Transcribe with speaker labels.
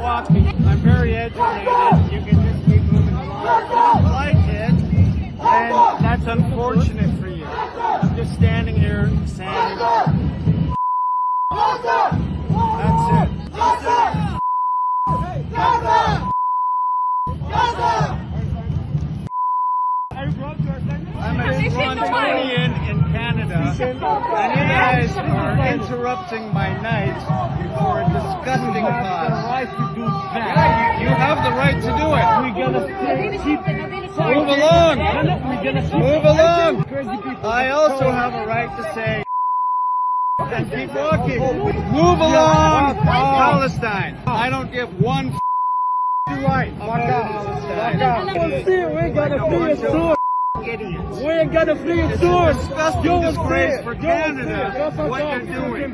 Speaker 1: walking. I'm very educated. You can just keep moving along. If you don't like it, then that's unfortunate for you. I'm just standing here saying, that's it. I'm a Torontonian in Canada, and you guys are interrupting my night for a disgusting cause. Yeah, you have the right to do it. Move along. Move along. I also have a right to say, and keep walking. Move along, Palestine. I don't give one right about Palestine.
Speaker 2: We ain't got a free sword.
Speaker 1: Idiots.
Speaker 2: We ain't got a free sword.
Speaker 1: Disgusting disgrace for Canada, what you're doing.